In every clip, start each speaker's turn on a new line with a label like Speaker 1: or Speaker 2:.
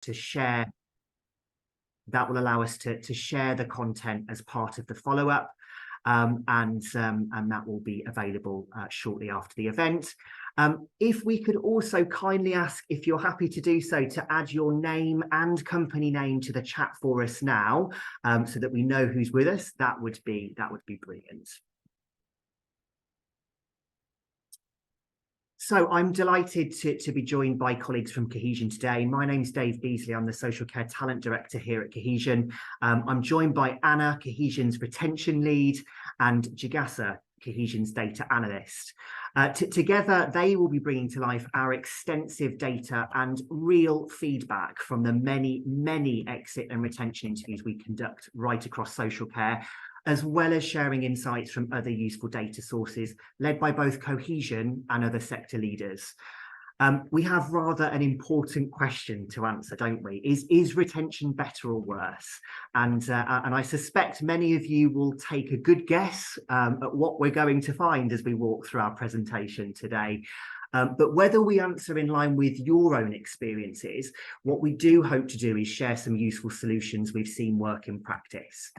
Speaker 1: to share. That will allow us to share the content as part of the follow-up, and that will be available shortly after the event. If we could also kindly ask, if you're happy to do so, to add your name and company name to the chat for us now, so that we know who's with us, that would be brilliant. So I'm delighted to be joined by colleagues from Cohesion today. My name's Dave Beasley. I'm the Social Care Talent Director here at Cohesion. I'm joined by Anna, Cohesion's Retention Lead, and Jigasa, Cohesion's Data Analyst. Together, they will be bringing to life our extensive data and real feedback from the many exit and retention interviews we conduct right across social care, as well as sharing insights from other useful data sources led by both Cohesion and other sector leaders. We have rather an important question to answer, don't we? Is retention better or worse? And I suspect many of you will take a good guess at what we're going to find as we walk through our presentation today. But whether we answer in line with your own experiences, what we do hope to do is share some useful solutions we've seen work in practice.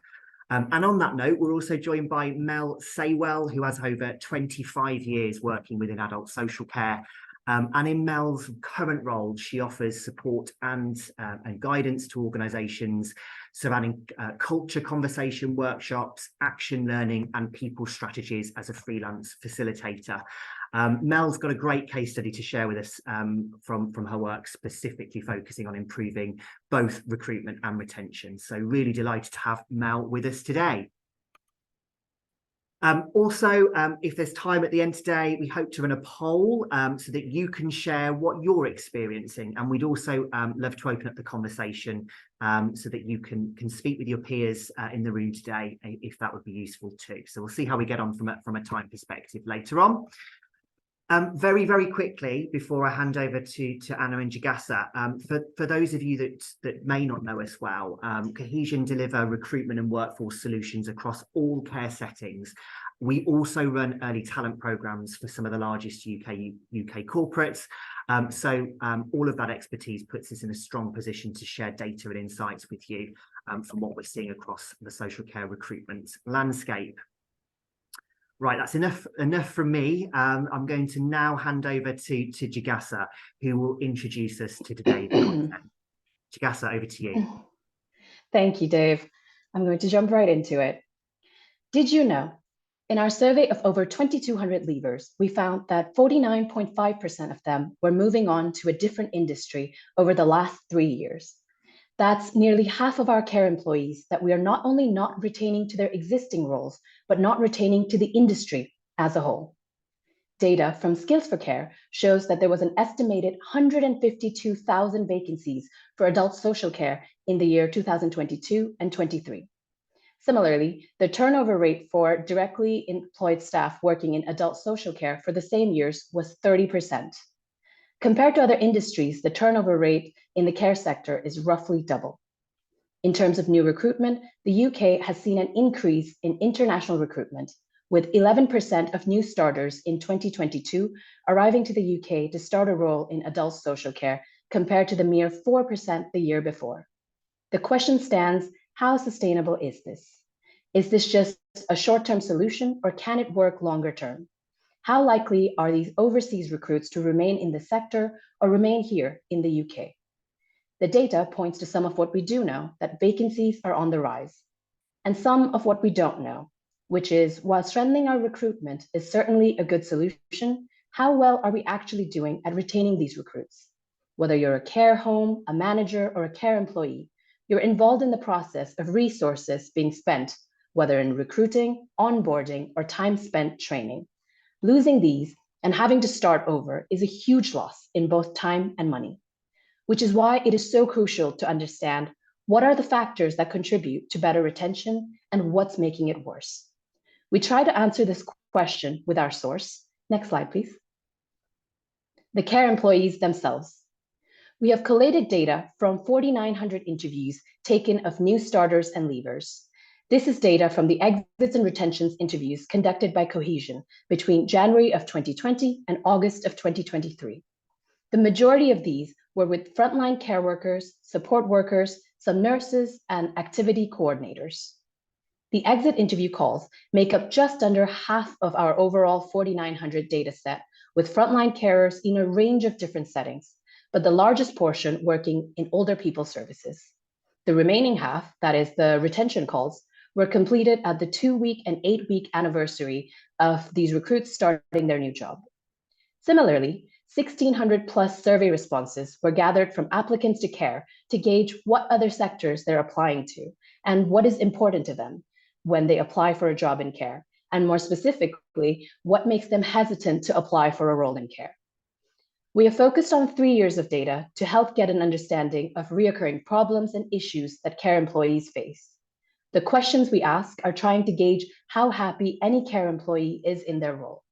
Speaker 1: And on that note, we're also joined by Mel Saywell, who has over 25 years working within adult social care. And in Mel's current role, she offers support and guidance to organisations surrounding culture conversation workshops, action learning, and people strategies as a freelance facilitator. Mel's got a great case study to share with us from her work, specifically focusing on improving both recruitment and retention. So really delighted to have Mel with us today. Also, if there's time at the end today, we hope to run a poll so that you can share what you're experiencing. And we'd also love to open up the conversation so that you can speak with your peers in the room today, if that would be useful too. So we'll see how we get on from a time perspective later on. Very quickly, before I hand over to Anna and Jigasa, for those of you that may not know us well, Cohesion deliver recruitment and workforce solutions across all care settings. We also run early talent programs for some of the largest UK corporates. So all of that expertise puts us in a strong position to share data and insights with you from what we're seeing across the social care recruitment landscape. Right, that's enough from me. I'm going to now hand over to Jigasa, who will introduce us to today's content. Jigasa, over to you.
Speaker 2: Thank you, Dave. I'm going to jump right into it. Did you know, in our survey of over 2,200 leavers, we found that 49.5% of them were moving on to a different industry over the last 3 years. That's nearly half of our care employees that we are not only not retaining to their existing roles, but not retaining to the industry as a whole. Data from Skills for Care shows that there was an estimated 152,000 vacancies for adult social care in the year 2022 and 23. Similarly, the turnover rate for directly employed staff working in adult social care for the same years was 30%. Compared to other industries, the turnover rate in the care sector is roughly double. In terms of new recruitment, the UK has seen an increase in international recruitment, with 11% of new starters in 2022 arriving to the UK to start a role in adult social care, compared to the mere 4% the year before. The question stands, how sustainable is this? Is this just a short-term solution, or can it work longer term? How likely are these overseas recruits to remain in the sector or remain here in the UK? The data points to some of what we do know, that vacancies are on the rise, and some of what we don't know, which is, while strengthening our recruitment is certainly a good solution, how well are we actually doing at retaining these recruits? Whether you're a care home, a manager, or a care employee, you're involved in the process of resources being spent, whether in recruiting, onboarding, or time spent training. Losing these and having to start over is a huge loss in both time and money, which is why it is so crucial to understand what are the factors that contribute to better retention and what's making it worse. We try to answer this question with our source. Next slide, please. The care employees themselves. We have collated data from 4,900 interviews taken of new starters and leavers. This is data from the exits and retentions interviews conducted by Cohesion between January of 2020 and August of 2023. The majority of these were with frontline care workers, support workers, some nurses, and activity coordinators. The exit interview calls make up just under half of our overall 4,900 data set, with frontline carers in a range of different settings, but the largest portion working in older people services. The remaining half, that is the retention calls, were completed at the 2-week and 8-week anniversary of these recruits starting their new job. Similarly, 1,600 plus survey responses were gathered from applicants to care to gauge what other sectors they're applying to and what is important to them when they apply for a job in care, and more specifically, what makes them hesitant to apply for a role in care. We have focused on 3 years of data to help get an understanding of reoccurring problems and issues that care employees face. The questions we ask are trying to gauge how happy any care employee is in their role,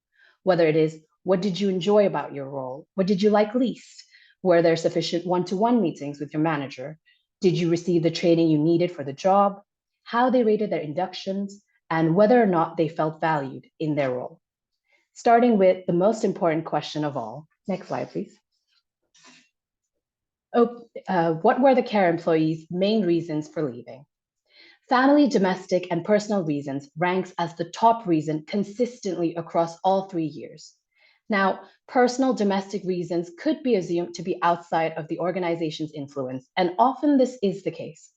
Speaker 2: whether it is, what did you enjoy about your role? What did you like least? Were there sufficient one-to-one meetings with your manager? Did you receive the training you needed for the job? How they rated their inductions, and whether or not they felt valued in their role. Starting with the most important question of all. Next slide, please. What were the care employees' main reasons for leaving? Family, domestic, and personal reasons ranks as the top reason consistently across all 3 years. Now, personal domestic reasons could be assumed to be outside of the organization's influence, and often this is the case.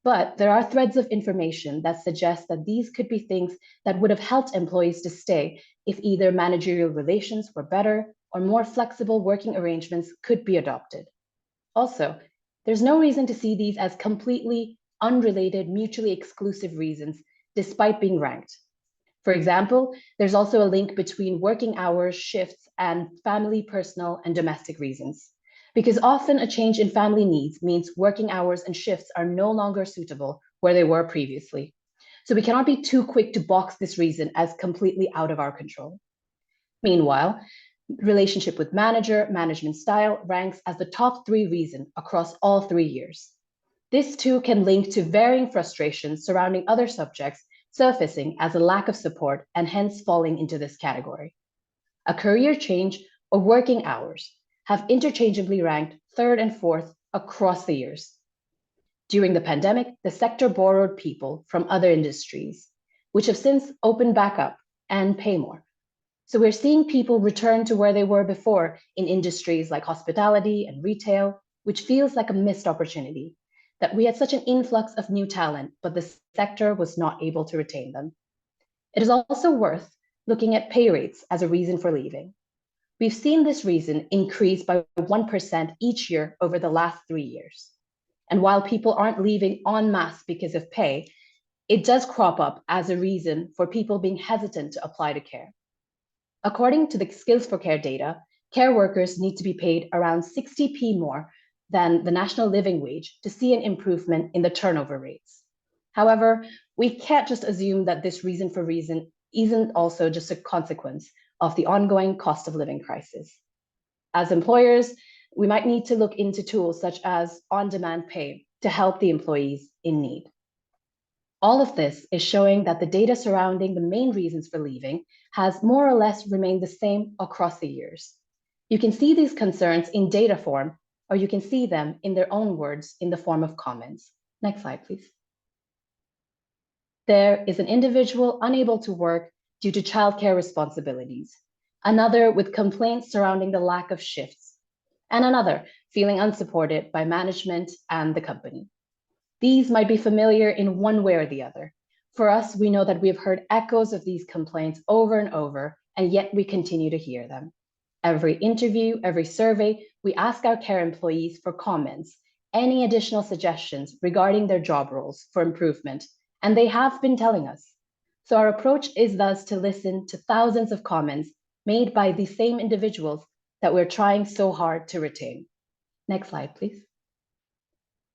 Speaker 2: But there are threads of information that suggest that these could be things that would have helped employees to stay if either managerial relations were better or more flexible working arrangements could be adopted. Also, there's no reason to see these as completely unrelated, mutually exclusive reasons, despite being ranked. For example, there's also a link between working hours, shifts, and family, personal, and domestic reasons. Because often a change in family needs means working hours and shifts are no longer suitable where they were previously. So we cannot be too quick to box this reason as completely out of our control. Meanwhile, relationship with manager, management style ranks as the top 3 reason across all 3 years. This too can link to varying frustrations surrounding other subjects surfacing as a lack of support and hence falling into this category. A career change or working hours have interchangeably ranked 3rd and 4th across the years. During the pandemic, the sector borrowed people from other industries, which have since opened back up and pay more. So we're seeing people return to where they were before in industries like hospitality and retail, which feels like a missed opportunity, that we had such an influx of new talent, but the sector was not able to retain them. It is also worth looking at pay rates as a reason for leaving. We've seen this reason increase by 1% each year over the last 3 years. And while people aren't leaving en masse because of pay, it does crop up as a reason for people being hesitant to apply to care. According to the Skills for Care data, care workers need to be paid around 60p more than the national living wage to see an improvement in the turnover rates. However, we can't just assume that this reason for reason isn't also just a consequence of the ongoing cost of living crisis. As employers, we might need to look into tools such as on-demand pay to help the employees in need. All of this is showing that the data surrounding the main reasons for leaving has more or less remained the same across the years. You can see these concerns in data form, or you can see them in their own words in the form of comments. Next slide, please. There is an individual unable to work due to childcare responsibilities, another with complaints surrounding the lack of shifts, and another feeling unsupported by management and the company. These might be familiar in one way or the other. For us, we know that we have heard echoes of these complaints over and over, and yet we continue to hear them. Every interview, every survey, we ask our care employees for comments, any additional suggestions regarding their job roles for improvement, and they have been telling us. So our approach is thus to listen to thousands of comments made by the same individuals that we're trying so hard to retain. Next slide, please.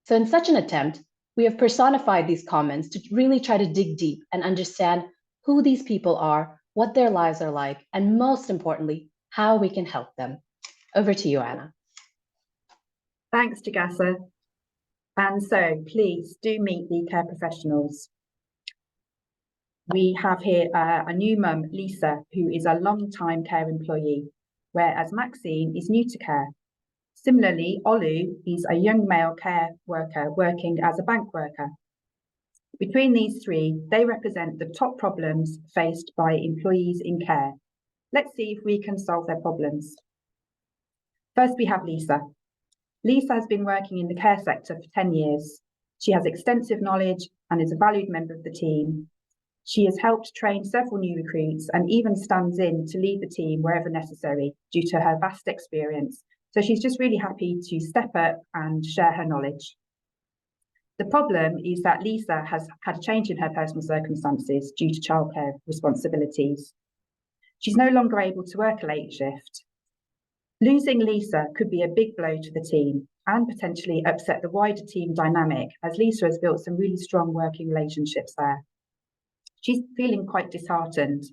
Speaker 2: So in such an attempt, we have personified these comments to really try to dig deep and understand who these people are, what their lives are like, and most importantly, how we can help them. Over to you, Anna.
Speaker 3: Thanks, Jagasa. And so please do meet the care professionals. We have here a new mum, Lisa, who is a long-time care employee, whereas Maxine is new to care. Similarly, Olu is a young male care worker working as a bank worker. Between these three, they represent the top problems faced by employees in care. Let's see if we can solve their problems. First, we have Lisa. Lisa has been working in the care sector for 10 years. She has extensive knowledge and is a valued member of the team. She has helped train several new recruits and even stands in to lead the team wherever necessary due to her vast experience. So she's just really happy to step up and share her knowledge. The problem is that Lisa has had a change in her personal circumstances due to childcare responsibilities. She's no longer able to work a late shift. Losing Lisa could be a big blow to the team and potentially upset the wider team dynamic, as Lisa has built some really strong working relationships there. She's feeling quite disheartened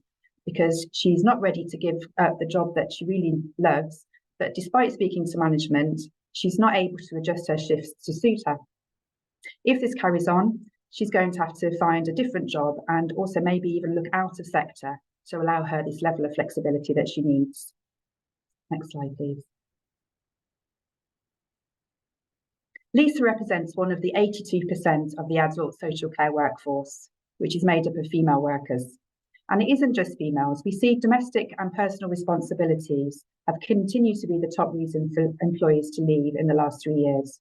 Speaker 3: because she's not ready to give up the job that she really loves, but despite speaking to management, she's not able to adjust her shifts to suit her. If this carries on, she's going to have to find a different job and also maybe even look out of sector to allow her this level of flexibility that she needs. Next slide, please. Lisa represents one of the 82% of the adult social care workforce, which is made up of female workers. And it isn't just females. We see domestic and personal responsibilities have continued to be the top reason for employees to leave in the last 3 years.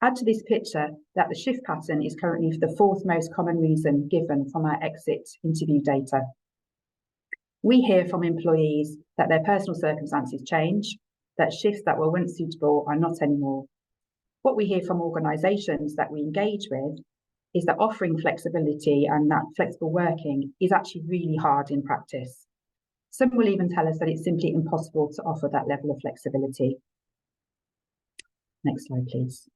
Speaker 3: Add to this picture that the shift pattern is currently the fourth most common reason given from our exit interview data. We hear from employees that their personal circumstances change, that shifts that were once suitable are not anymore. What we hear from organisations that we engage with is that offering flexibility and that flexible working is actually really hard in practice. Some will even tell us that it's simply impossible to offer that level of flexibility. Next slide, please.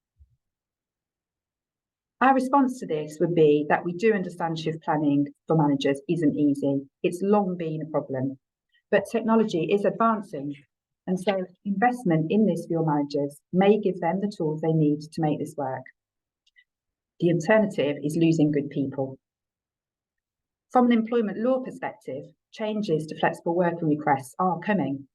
Speaker 3: Our response to this would be that we do understand shift planning for managers isn't easy. It's long been a problem, but technology is advancing. And so investment in this for your managers may give them the tools they need to make this work. The alternative is losing good people. From an employment law perspective, changes to flexible working requests are coming.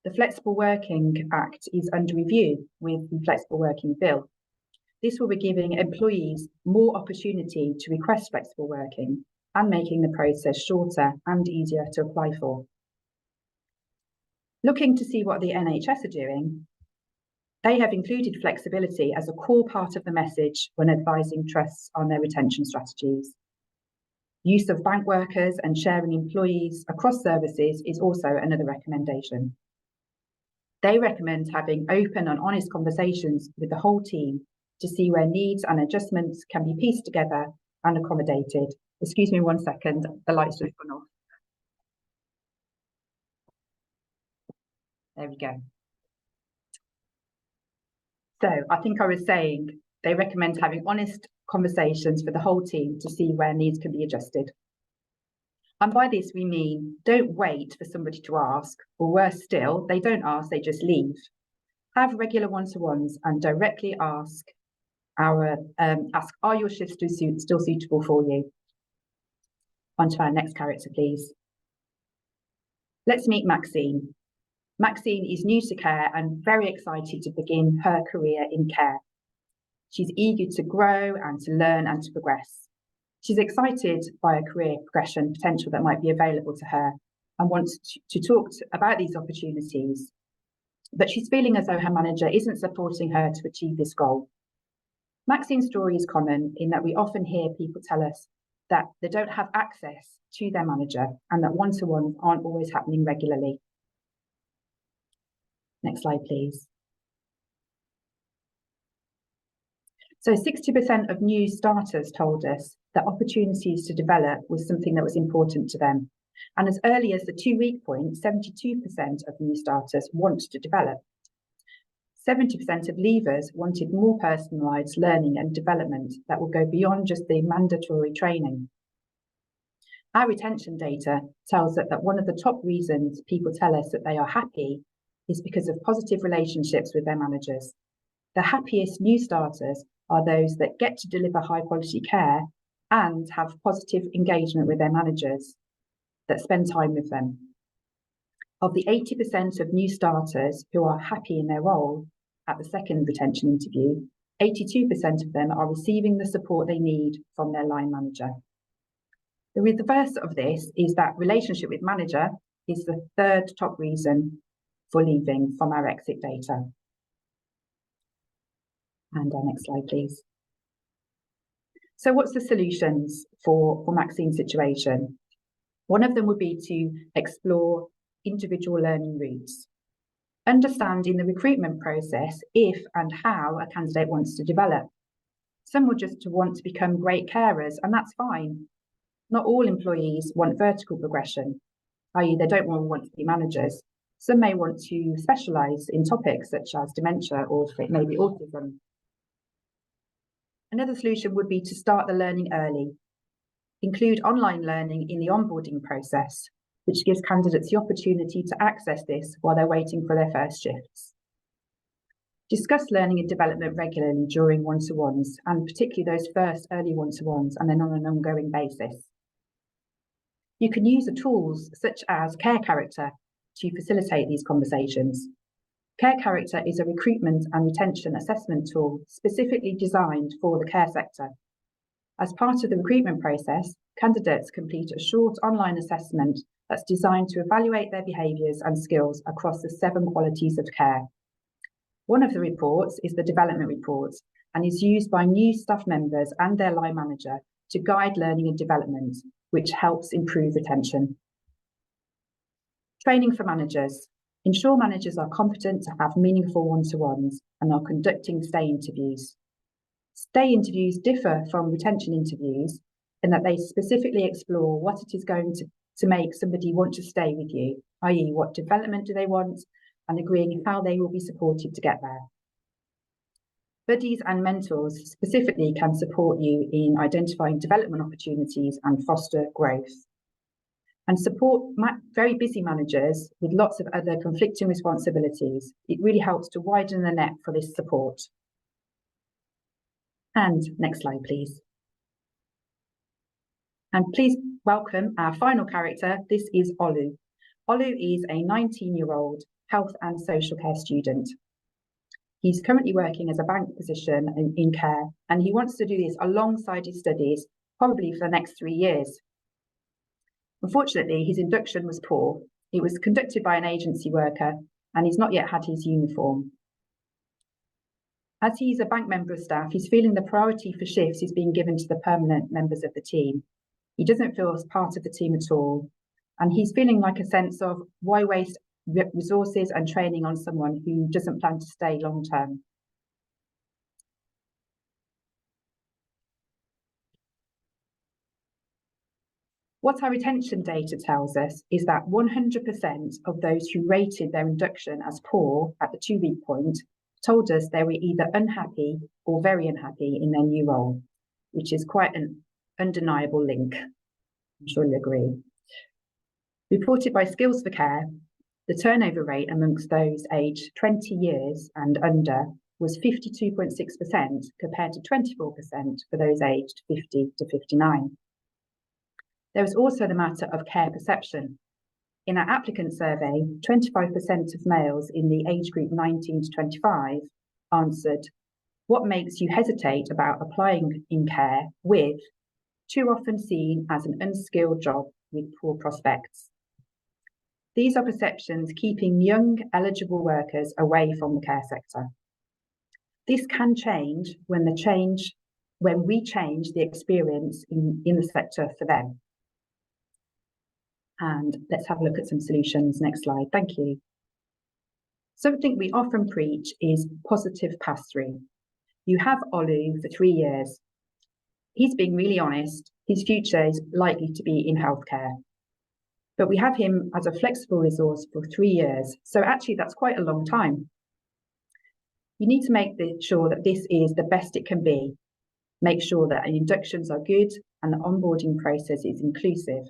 Speaker 3: The Flexible Working Act is under review with the Flexible Working Bill. This will be giving employees more opportunity to request flexible working and making the process shorter and easier to apply for. Looking to see what the NHS are doing, they have included flexibility as a core part of the message when advising trusts on their retention strategies. Use of bank workers and sharing employees across services is also another recommendation. They recommend having open and honest conversations with the whole team to see where needs and adjustments can be pieced together and accommodated. Excuse me 1 second, the lights have gone off. There we go. So I think I was saying they recommend having honest conversations for the whole team to see where needs can be adjusted. And by this we mean don't wait for somebody to ask, or worse still, they don't ask, they just leave. Have regular one-to-ones and directly ask, are your shifts still suitable for you? On to our next character, please. Let's meet Maxine. Maxine is new to care and very excited to begin her career in care. She's eager to grow and to learn and to progress. She's excited by a career progression potential that might be available to her and wants to talk about these opportunities. But she's feeling as though her manager isn't supporting her to achieve this goal. Maxine's story is common in that we often hear people tell us that they don't have access to their manager and that one-to-ones aren't always happening regularly. Next slide, please. So 60% of new starters told us that opportunities to develop was something that was important to them. And as early as the 2-week point, 72% of new starters want to develop. 70% of leavers wanted more personalised learning and development that will go beyond just the mandatory training. Our retention data tells us that one of the top reasons people tell us that they are happy is because of positive relationships with their managers. The happiest new starters are those that get to deliver high quality care and have positive engagement with their managers that spend time with them. Of the 80% of new starters who are happy in their role, at the second retention interview, 82% of them are receiving the support they need from their line manager. The reverse of this is that relationship with manager is the third top reason for leaving from our exit data. And our next slide, please. So what's the solutions for Maxine's situation? One of them would be to explore individual learning routes, understanding the recruitment process if and how a candidate wants to develop. Some will just want to become great carers, and that's fine. Not all employees want vertical progression, i.e. they don't want to be managers. Some may want to specialise in topics such as dementia or maybe autism. Another solution would be to start the learning early. Include online learning in the onboarding process, which gives candidates the opportunity to access this while they're waiting for their first shifts. Discuss learning and development regularly during one-to-ones, and particularly those first early one-to-ones, and then on an ongoing basis. You can use the tools such as Care Character to facilitate these conversations. Care Character is a recruitment and retention assessment tool specifically designed for the care sector. As part of the recruitment process, candidates complete a short online assessment that's designed to evaluate their behaviours and skills across the 7 qualities of care. One of the reports is the development report and is used by new staff members and their line manager to guide learning and development, which helps improve retention. Training for managers. Ensure managers are competent to have meaningful one-to-ones and are conducting stay interviews. Stay interviews differ from retention interviews in that they specifically explore what it is going to make somebody want to stay with you, i.e. what development do they want, and agreeing how they will be supported to get there. Buddies and mentors specifically can support you in identifying development opportunities and foster growth. And support very busy managers with lots of other conflicting responsibilities. It really helps to widen the net for this support. And next slide, please. And please welcome our final character. This is Olu. Olu is a 19-year-old health and social care student. He's currently working as a bank position in care, and he wants to do this alongside his studies, probably for the next 3 years. Unfortunately, his induction was poor. It was conducted by an agency worker, and he's not yet had his uniform. As he's a bank member of staff, he's feeling the priority for shifts is being given to the permanent members of the team. He doesn't feel as part of the team at all. And he's feeling like a sense of why waste resources and training on someone who doesn't plan to stay long term. What our retention data tells us is that 100% of those who rated their induction as poor at the 2-week point told us they were either unhappy or very unhappy in their new role, which is quite an undeniable link. I'm sure you'll agree. Reported by Skills for Care, the turnover rate amongst those aged 20 years and under was 52.6% compared to 24% for those aged 50 to 59. There was also the matter of care perception. In our applicant survey, 25% of males in the age group 19 to 25 answered, "What makes you hesitate about applying in care with too often seen as an unskilled job with poor prospects?" These are perceptions keeping young, eligible workers away from the care sector. This can change when we change the experience in the sector for them. And let's have a look at some solutions. Next slide, thank you. Something we often preach is positive pass-through. You have Olu for 3 years. He's being really honest. His future is likely to be in healthcare. But we have him as a flexible resource for 3 years. So actually that's quite a long time. You need to make sure that this is the best it can be. Make sure that inductions are good and the onboarding process is inclusive.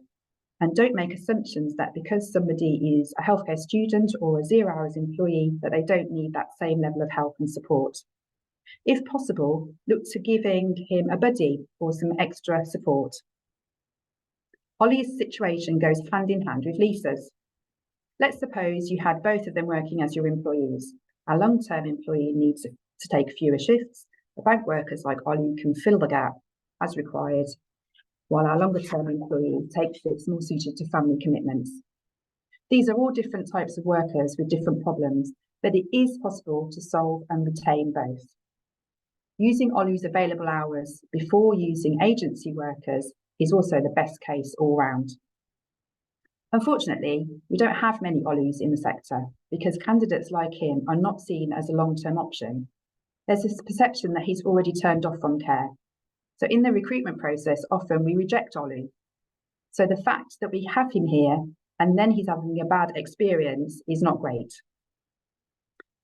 Speaker 3: And don't make assumptions that because somebody is a healthcare student or a 0 hours employee, that they don't need that same level of help and support. If possible, look to giving him a buddy or some extra support. Ollie's situation goes hand in hand with Lisa's. Let's suppose you had both of them working as your employees. A long-term employee needs to take fewer shifts. The bank workers like Ollie can fill the gap as required, while our longer-term employee takes shifts more suited to family commitments. These are all different types of workers with different problems, but it is possible to solve and retain both. Using Olu's available hours before using agency workers is also the best case all round. Unfortunately, we don't have many Olus in the sector because candidates like him are not seen as a long-term option. There's this perception that he's already turned off from care. So in the recruitment process, often we reject Olu. So the fact that we have him here and then he's having a bad experience is not great.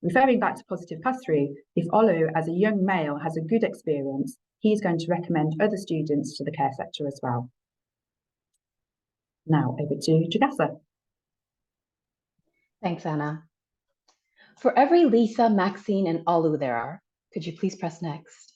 Speaker 3: Referring back to positive pass-through, if Olu as a young male has a good experience, he's going to recommend other students to the care sector as well. Now over to Jagasa.
Speaker 2: Thanks, Anna. For every Lisa, Maxine, and Olu there are, could you please press next?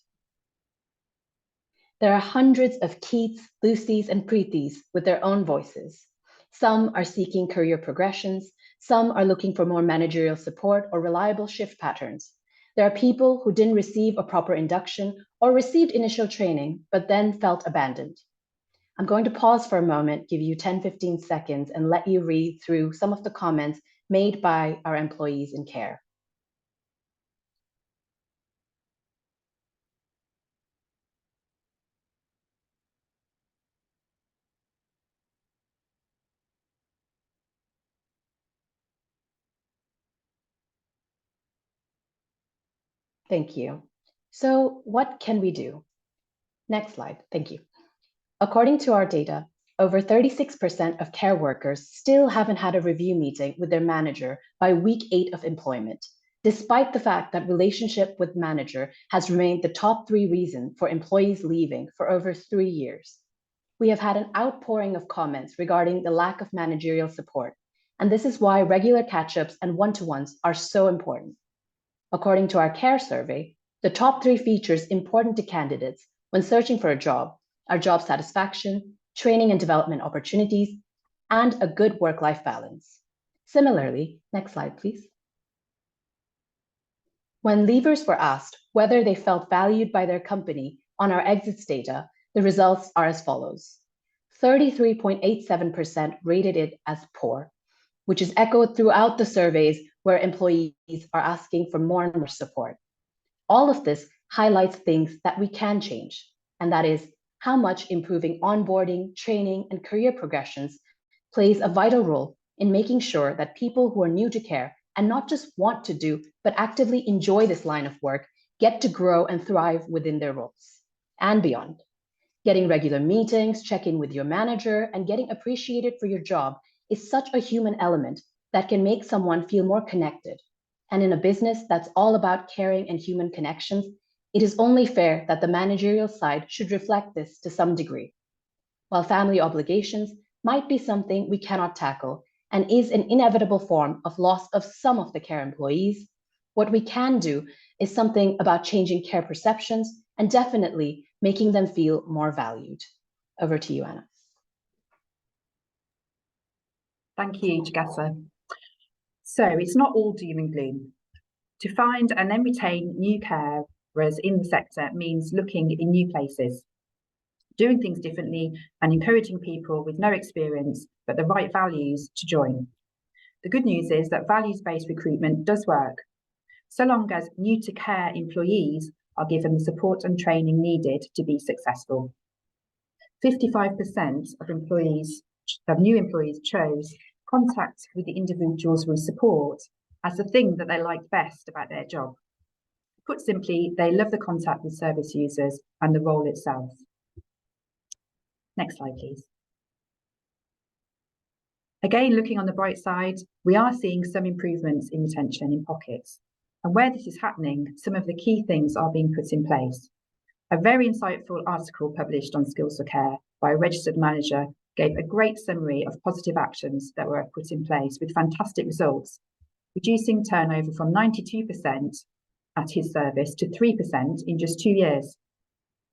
Speaker 2: There are hundreds of Keats, Lucys, and Preetis with their own voices. Some are seeking career progressions. Some are looking for more managerial support or reliable shift patterns. There are people who didn't receive a proper induction or received initial training, but then felt abandoned. I'm going to pause for a moment, give you 10-15 seconds, and let you read through some of the comments made by our employees in care. Thank you. So what can we do? Next slide, thank you. According to our data, over 36% of care workers still haven't had a review meeting with their manager by week 8 of employment, despite the fact that relationship with manager has remained the top 3 reason for employees leaving for over 3 years. We have had an outpouring of comments regarding the lack of managerial support, and this is why regular catch-ups and one-to-ones are so important. According to our care survey, the top 3 features important to candidates when searching for a job are job satisfaction, training and development opportunities, and a good work-life balance. Similarly, next slide, please. When leavers were asked whether they felt valued by their company on our exits data, the results are as follows. 33.87% rated it as poor, which is echoed throughout the surveys where employees are asking for more and more support. All of this highlights things that we can change, and that is how much improving onboarding, training, and career progressions plays a vital role in making sure that people who are new to care and not just want to do, but actively enjoy this line of work, get to grow and thrive within their roles and beyond. Getting regular meetings, check in with your manager, and getting appreciated for your job is such a human element that can make someone feel more connected. And in a business that's all about caring and human connections, it is only fair that the managerial side should reflect this to some degree. While family obligations might be something we cannot tackle and is an inevitable form of loss of some of the care employees, what we can do is something about changing care perceptions and definitely making them feel more valued. Over to you, Anna.
Speaker 3: Thank you, Jagasa. So it's not all doom and gloom. To find and then retain new carers in the sector means looking in new places, doing things differently and encouraging people with no experience but the right values to join. The good news is that values-based recruitment does work, so long as new to care employees are given the support and training needed to be successful. 55% of new employees chose contact with the individuals we support as the thing that they liked best about their job. Put simply, they love the contact with service users and the role itself. Next slide, please. Again, looking on the bright side, we are seeing some improvements in retention in pockets. And where this is happening, some of the key things are being put in place. A very insightful article published on Skills for Care by a registered manager gave a great summary of positive actions that were put in place with fantastic results, reducing turnover from 92% at his service to 3% in just 2 years.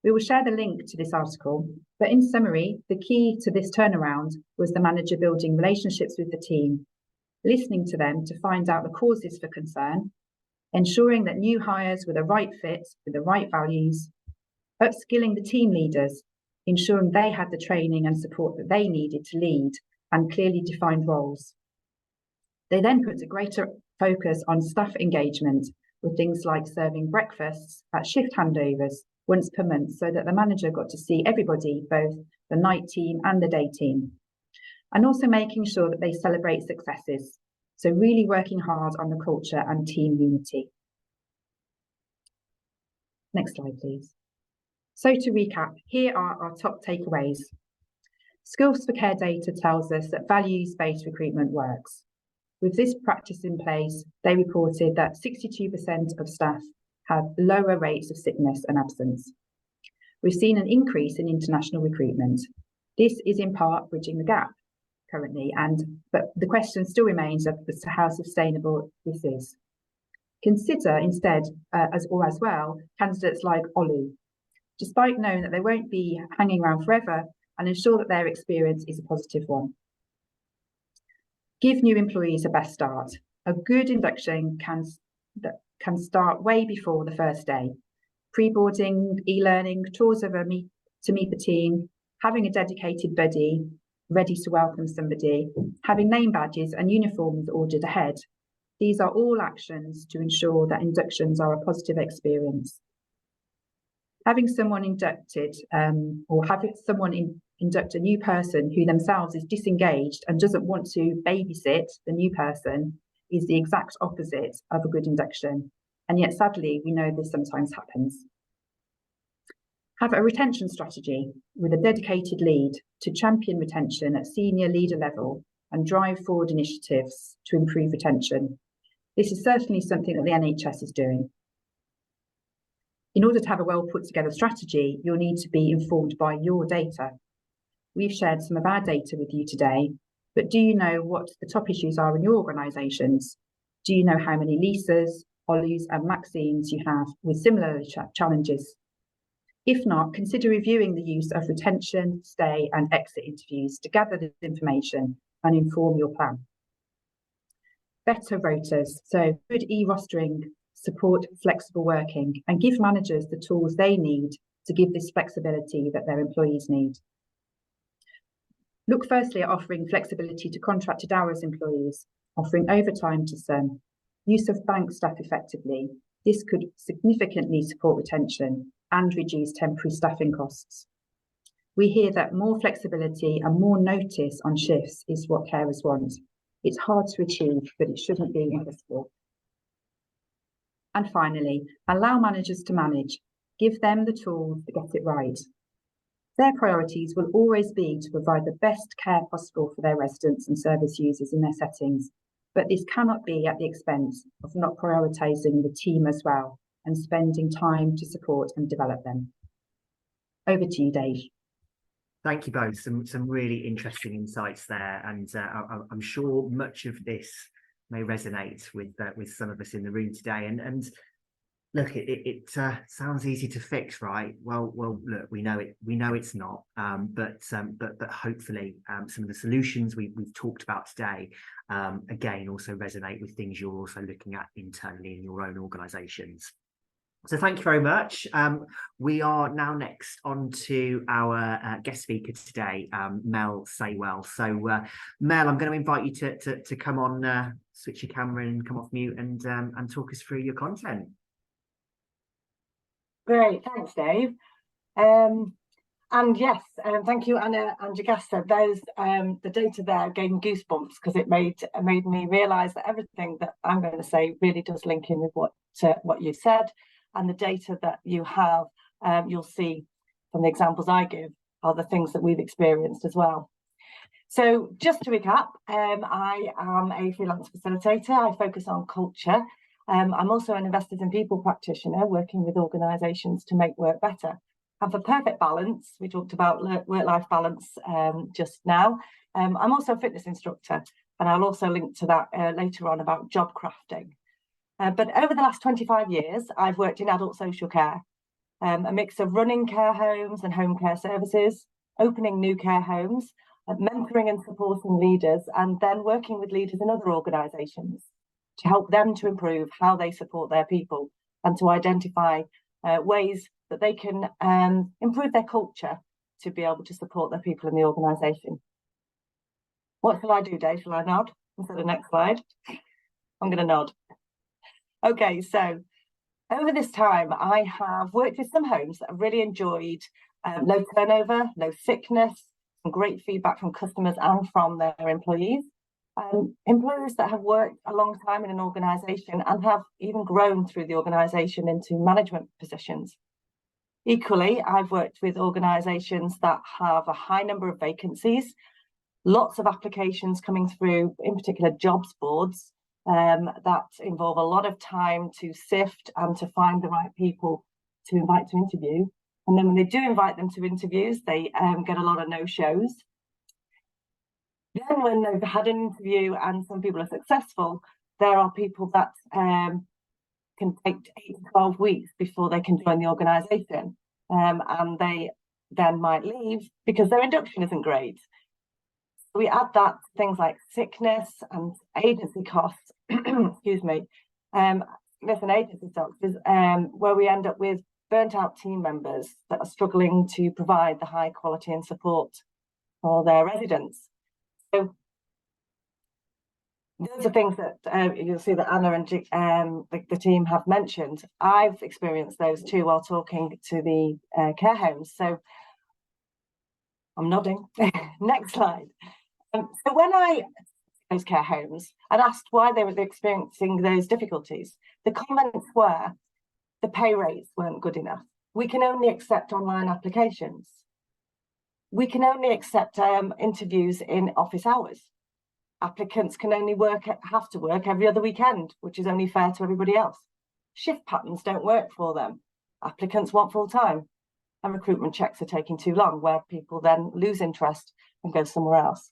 Speaker 3: We will share the link to this article, but in summary, the key to this turnaround was the manager building relationships with the team, listening to them to find out the causes for concern, ensuring that new hires were the right fit with the right values, upskilling the team leaders, ensuring they had the training and support that they needed to lead and clearly defined roles. They then put a greater focus on staff engagement with things like serving breakfasts at shift handovers once per month so that the manager got to see everybody, both the night team and the day team. And also making sure that they celebrate successes. So really working hard on the culture and team unity. Next slide, please. So to recap, here are our top takeaways. Skills for Care data tells us that values-based recruitment works. With this practice in place, they reported that 62% of staff have lower rates of sickness and absence. We've seen an increase in international recruitment. This is in part bridging the gap currently, but the question still remains as to how sustainable this is. Consider instead, as well, candidates like Olu, despite knowing that they won't be hanging around forever, and ensure that their experience is a positive one. Give new employees a best start. A good induction can start way before the first day. Pre-boarding, e-learning, tours to meet the team, having a dedicated buddy ready to welcome somebody, having name badges and uniforms ordered ahead. These are all actions to ensure that inductions are a positive experience. Having someone inducted or having someone induct a new person who themselves is disengaged and doesn't want to babysit the new person is the exact opposite of a good induction. And yet, sadly, we know this sometimes happens. Have a retention strategy with a dedicated lead to champion retention at senior leader level and drive forward initiatives to improve retention. This is certainly something that the NHS is doing. In order to have a well put together strategy, you'll need to be informed by your data. We've shared some of our data with you today, but do you know what the top issues are in your organisations? Do you know how many Lisas, Olus and Maxines you have with similar challenges? If not, consider reviewing the use of retention, stay and exit interviews to gather this information and inform your plan. Better rotas, so good e-rostering, support flexible working and give managers the tools they need to give this flexibility that their employees need. Look firstly at offering flexibility to contracted hours employees, offering overtime to some, use of bank staff effectively. This could significantly support retention and reduce temporary staffing costs. We hear that more flexibility and more notice on shifts is what carers want. It's hard to achieve, but it shouldn't be impossible. And finally, allow managers to manage. Give them the tools to get it right. Their priorities will always be to provide the best care possible for their residents and service users in their settings, but this cannot be at the expense of not prioritising the team as well and spending time to support and develop them. Over to you, Dave.
Speaker 1: Thank you both. Some really interesting insights there, and I'm sure much of this may resonate with some of us in the room today. And look, it sounds easy to fix, right? Well, look, we know it's not, but hopefully some of the solutions we've talked about today, again, also resonate with things you're also looking at internally in your own organisations. So thank you very much. We are now next on to our guest speaker today, Mel Saywell. So Mel, I'm going to invite you to come on, switch your camera and come off mute and talk us through your content.
Speaker 4: Great, thanks, Dave. And yes, thank you, Anna and Jagasta. Those the data there gave me goosebumps because it made me realise that everything that I'm going to say really does link in with what you said. And the data that you have, you'll see from the examples I give, are the things that we've experienced as well. So just to recap, I am a freelance facilitator. I focus on culture. I'm also an investors in people practitioner, working with organisations to make work better. And for perfect balance, we talked about work-life balance just now. I'm also a fitness instructor, and I'll also link to that later on about job crafting. But over the last 25 years, I've worked in adult social care, a mix of running care homes and home care services, opening new care homes, mentoring and supporting leaders, and then working with leaders in other organisations to help them to improve how they support their people and to identify ways that they can improve their culture to be able to support their people in the organisation. What shall I do, Dave? Shall I nod instead of next slide? I'm going to nod. Okay, so over this time, I have worked with some homes that I've really enjoyed, low turnover, low sickness, some great feedback from customers and from their employees. Employers that have worked a long time in an organisation and have even grown through the organisation into management positions. Equally, I've worked with organisations that have a high number of vacancies, lots of applications coming through, in particular jobs boards, that involve a lot of time to sift and to find the right people to invite to interview. And then when they do invite them to interviews, they get a lot of no-shows. Then when they've had an interview and some people are successful, there are people that can take 8 to 12 weeks before they can join the organisation. And they then might leave because their induction isn't great. We add that to things like sickness and agency costs, excuse me, sickness and agency costs, where we end up with burnt out team members that are struggling to provide the high quality and support for their residents. So those are things that you'll see that Anna and the team have mentioned. I've experienced those too while talking to the care homes. So I'm nodding. Next slide. So when I those care homes and asked why they were experiencing those difficulties, the comments were the pay rates weren't good enough. We can only accept online applications. We can only accept interviews in office hours. Applicants can only have to work every other weekend, which is only fair to everybody else. Shift patterns don't work for them. Applicants want full time, and recruitment checks are taking too long, where people then lose interest and go somewhere else.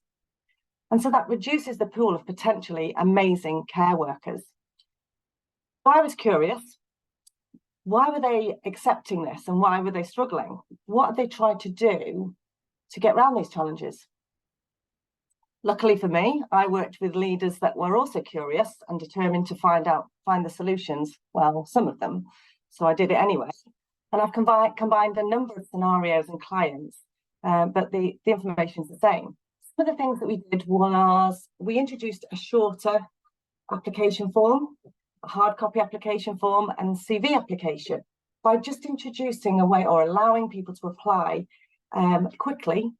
Speaker 4: And so that reduces the pool of potentially amazing care workers. So I was curious, why were they accepting this and why were they struggling? What had they tried to do to get around these challenges? Luckily for me, I worked with leaders that were also curious and determined to find the solutions, well, some of them. So I did it anyway. And I've combined a number of scenarios and clients, but the information is the same. Some of the things that we did was we introduced a shorter application form, a hard copy application form and CV application by just introducing a way or allowing people to apply quickly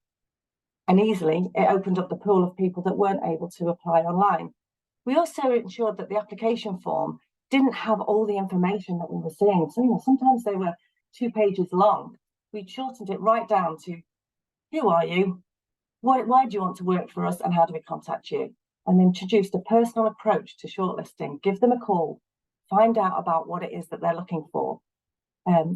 Speaker 4: and easily. It opened up the pool of people that weren't able to apply online. We also ensured that the application form didn't have all the information that we were seeing. So, sometimes they were 2 pages long. We shortened it right down to, who are you? Why do you want to work for us and how do we contact you? And introduced a personal approach to shortlisting. Give them a call, find out about what it is that they're looking for, let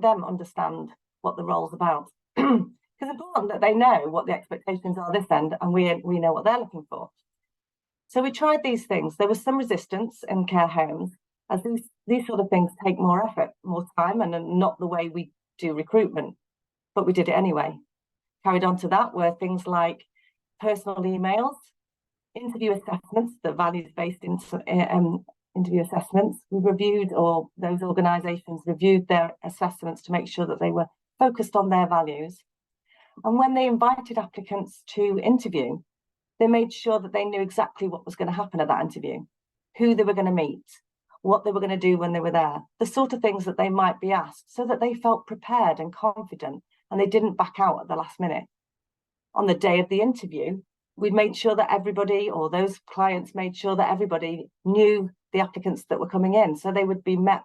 Speaker 4: them understand what the role's about. Because it's important that they know what the expectations are this end and we know what they're looking for. So we tried these things. There was some resistance in care homes as these sort of things take more effort, more time, and not the way we do recruitment, but we did it anyway. Carried on to that were things like personal emails, interview assessments, the values-based interview assessments. We reviewed, or those organisations reviewed their assessments to make sure that they were focused on their values. And when they invited applicants to interview, they made sure that they knew exactly what was going to happen at that interview, who they were going to meet, what they were going to do when they were there, the sort of things that they might be asked, so that they felt prepared and confident and they didn't back out at the last minute. On the day of the interview, we made sure that everybody, or those clients made sure that everybody knew the applicants that were coming in. So they would be met,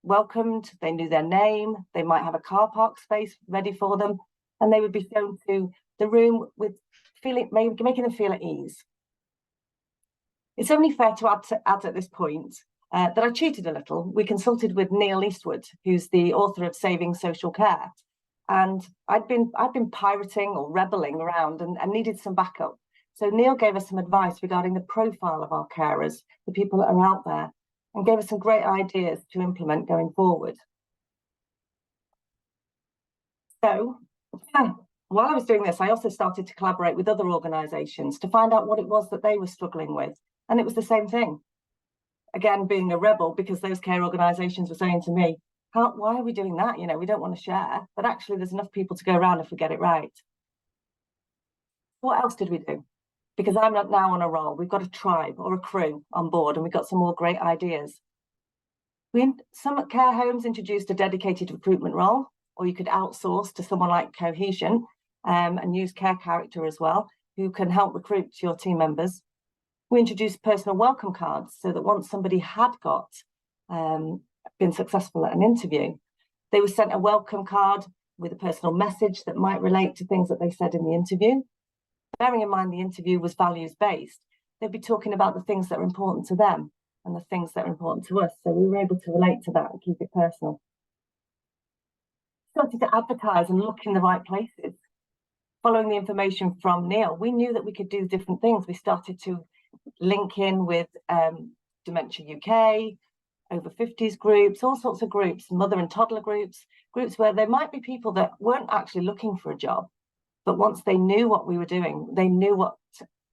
Speaker 4: welcomed, they knew their name, they might have a car park space ready for them, and they would be shown to the room with making them feel at ease. It's only fair to add at this point that I cheated a little. We consulted with Neil Eastwood, who's the author of Saving Social Care. And I'd been pirating or rebelling around and needed some backup. So Neil gave us some advice regarding the profile of our carers, the people that are out there, and gave us some great ideas to implement going forward. So while I was doing this, I also started to collaborate with other organisations to find out what it was that they were struggling with. And it was the same thing. Again, being a rebel, because those care organisations were saying to me, why are we doing that? You know, we don't want to share, but actually there's enough people to go around if we get it right. What else did we do? Because I'm not now on a roll. We've got a tribe or a crew on board, and we've got some more great ideas. Some care homes introduced a dedicated recruitment role, or you could outsource to someone like Cohesion and use Care Character as well, who can help recruit your team members. We introduced personal welcome cards so that once somebody had got been successful at an interview, they were sent a welcome card with a personal message that might relate to things that they said in the interview. Bearing in mind the interview was values-based, they'd be talking about the things that are important to them and the things that are important to us. So we were able to relate to that and keep it personal. Started to advertise and look in the right places. Following the information from Neil, we knew that we could do different things. We started to link in with Dementia UK, over 50s groups, all sorts of groups, mother and toddler groups, groups where there might be people that weren't actually looking for a job, but once they knew what we were doing, they knew what